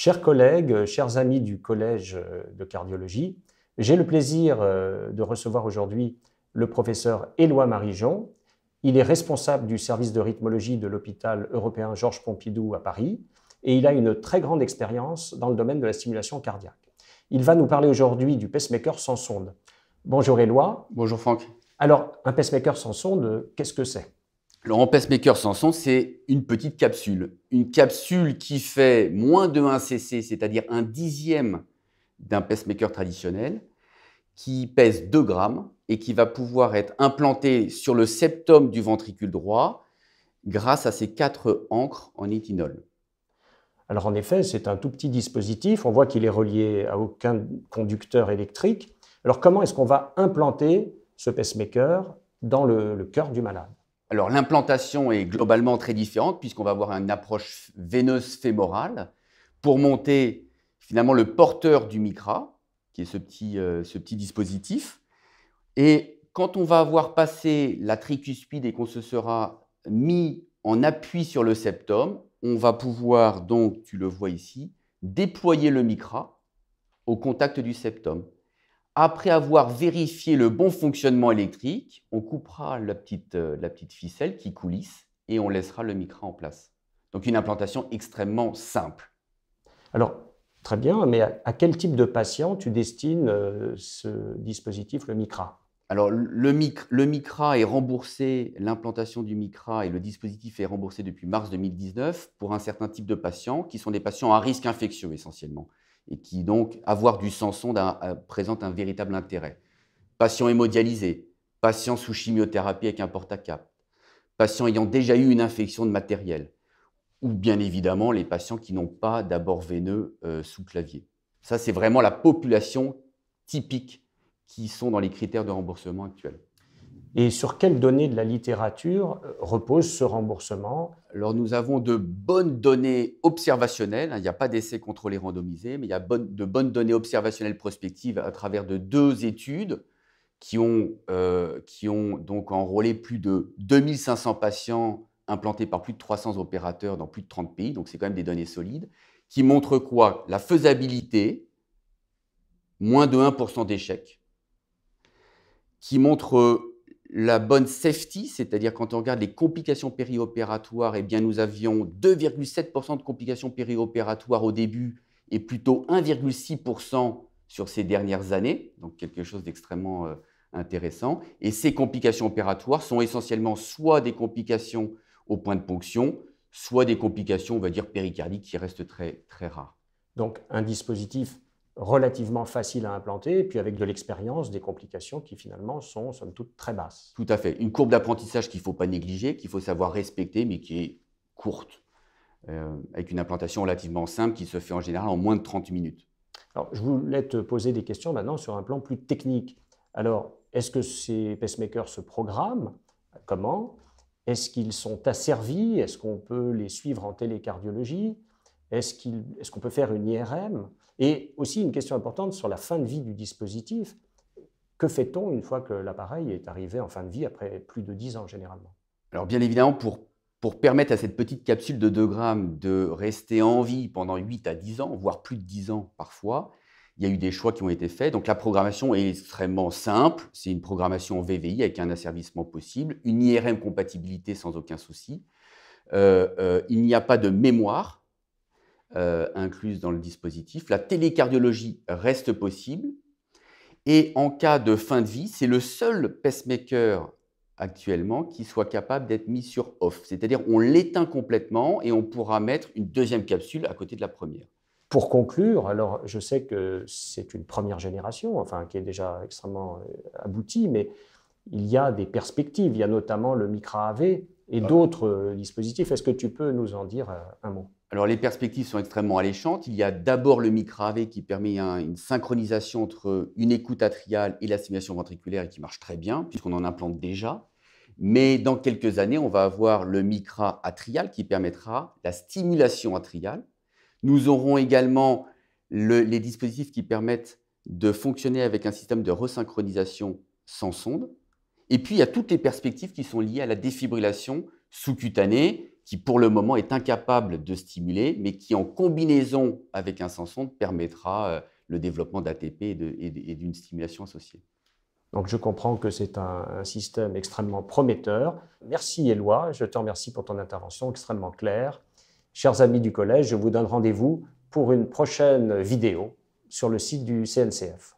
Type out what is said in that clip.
Chers collègues, chers amis du Collège de cardiologie, j'ai le plaisir de recevoir aujourd'hui le professeur Éloi Marijon. Il est responsable du service de rythmologie de l'hôpital européen Georges Pompidou à Paris et il a une très grande expérience dans le domaine de la stimulation cardiaque. Il va nous parler aujourd'hui du pacemaker sans sonde. Bonjour Éloi. Bonjour Franck. Alors, un pacemaker sans sonde, qu'est-ce que c'est ? Alors, un pacemaker sans sonde, c'est une petite capsule. Une capsule qui fait moins de 1 cc, c'est-à-dire 1/10 d'un pacemaker traditionnel, qui pèse 2 grammes et qui va pouvoir être implantée sur le septum du ventricule droit grâce à ces 4 ancres en éthanol. Alors en effet, c'est un tout petit dispositif. On voit qu'il est relié à aucun conducteur électrique. Alors comment est-ce qu'on va implanter ce pacemaker dans le cœur du malade ? Alors, l'implantation est globalement très différente puisqu'on va avoir une approche veineuse fémorale pour monter finalement le porteur du micra, qui est ce petit dispositif. Et quand on va avoir passé la tricuspide et qu'on se sera mis en appui sur le septum, on va pouvoir donc, tu le vois ici, déployer le micra au contact du septum. Après avoir vérifié le bon fonctionnement électrique, on coupera la petite ficelle qui coulisse et on laissera le micra en place. Donc une implantation extrêmement simple. Alors, très bien, mais à quel type de patient tu destines ce dispositif, le micra ? Alors le micra est remboursé, l'implantation du micra et le dispositif est remboursé depuis mars 2019 pour un certain type de patients qui sont des patients à risque infectieux essentiellement. Et qui donc, avoir du sans-sonde présente un véritable intérêt. Patients hémodialysés, patients sous chimiothérapie avec un porte-à-cap, patients ayant déjà eu une infection de matériel, ou bien évidemment les patients qui n'ont pas d'abord veineux sous clavier. Ça, c'est vraiment la population typique qui sont dans les critères de remboursement actuels. Et sur quelles données de la littérature repose ce remboursement ? Alors, nous avons de bonnes données observationnelles. Il n'y a pas d'essais contrôlés randomisés, mais il y a de bonnes données observationnelles prospectives à travers de 2 études qui ont donc enrôlé plus de 2500 patients implantés par plus de 300 opérateurs dans plus de 30 pays. Donc, c'est quand même des données solides qui montrent quoi ? La faisabilité, moins de 1% d'échec, qui montrent la bonne safety, c'est-à-dire quand on regarde les complications périopératoires, eh bien nous avions 2,7% de complications périopératoires au début et plutôt 1,6% sur ces dernières années, donc quelque chose d'extrêmement intéressant. Et ces complications opératoires sont essentiellement soit des complications au point de ponction, soit des complications, on va dire, péricardiques qui restent très, très rares. Donc un dispositif relativement facile à implanter, et puis avec de l'expérience, des complications qui finalement sont, somme toute, très basses. Tout à fait. Une courbe d'apprentissage qu'il ne faut pas négliger, qu'il faut savoir respecter, mais qui est courte, avec une implantation relativement simple qui se fait en général en moins de 30 minutes. Alors, je voulais te poser des questions maintenant sur un plan plus technique. Alors, est-ce que ces pacemakers se programment ? Comment ? Est-ce qu'ils sont asservis ? Est-ce qu'on peut les suivre en télécardiologie ? Est-ce qu'on peut faire une IRM ? Et aussi une question importante sur la fin de vie du dispositif. Que fait-on une fois que l'appareil est arrivé en fin de vie après plus de 10 ans généralement ? Alors bien évidemment, pour permettre à cette petite capsule de 2 grammes de rester en vie pendant 8 à 10 ans, voire plus de 10 ans parfois, il y a eu des choix qui ont été faits. Donc la programmation est extrêmement simple. C'est une programmation en VVI avec un asservissement possible, une IRM compatibilité sans aucun souci. Il n'y a pas de mémoire incluse dans le dispositif. La télécardiologie reste possible. Et en cas de fin de vie, c'est le seul pacemaker actuellement qui soit capable d'être mis sur off. C'est-à-dire on l'éteint complètement et on pourra mettre une deuxième capsule à côté de la première. Pour conclure, alors je sais que c'est une première génération, enfin qui est déjà extrêmement aboutie, mais il y a des perspectives. Il y a notamment le Micra AV et d'autres dispositifs. Est-ce que tu peux nous en dire un mot ? Alors les perspectives sont extrêmement alléchantes. Il y a d'abord le Micra AV qui permet une synchronisation entre une écoute atriale et la stimulation ventriculaire et qui marche très bien puisqu'on en implante déjà. Mais dans quelques années, on va avoir le Micra atrial qui permettra la stimulation atriale. Nous aurons également les dispositifs qui permettent de fonctionner avec un système de resynchronisation sans sonde. Et puis, il y a toutes les perspectives qui sont liées à la défibrillation sous-cutanée qui pour le moment est incapable de stimuler, mais qui en combinaison avec un sens sonde permettra le développement d'ATP et d'une stimulation associée. Donc je comprends que c'est un système extrêmement prometteur. Merci Éloi, je te remercie pour ton intervention extrêmement claire. Chers amis du collège, je vous donne rendez-vous pour une prochaine vidéo sur le site du CNCF.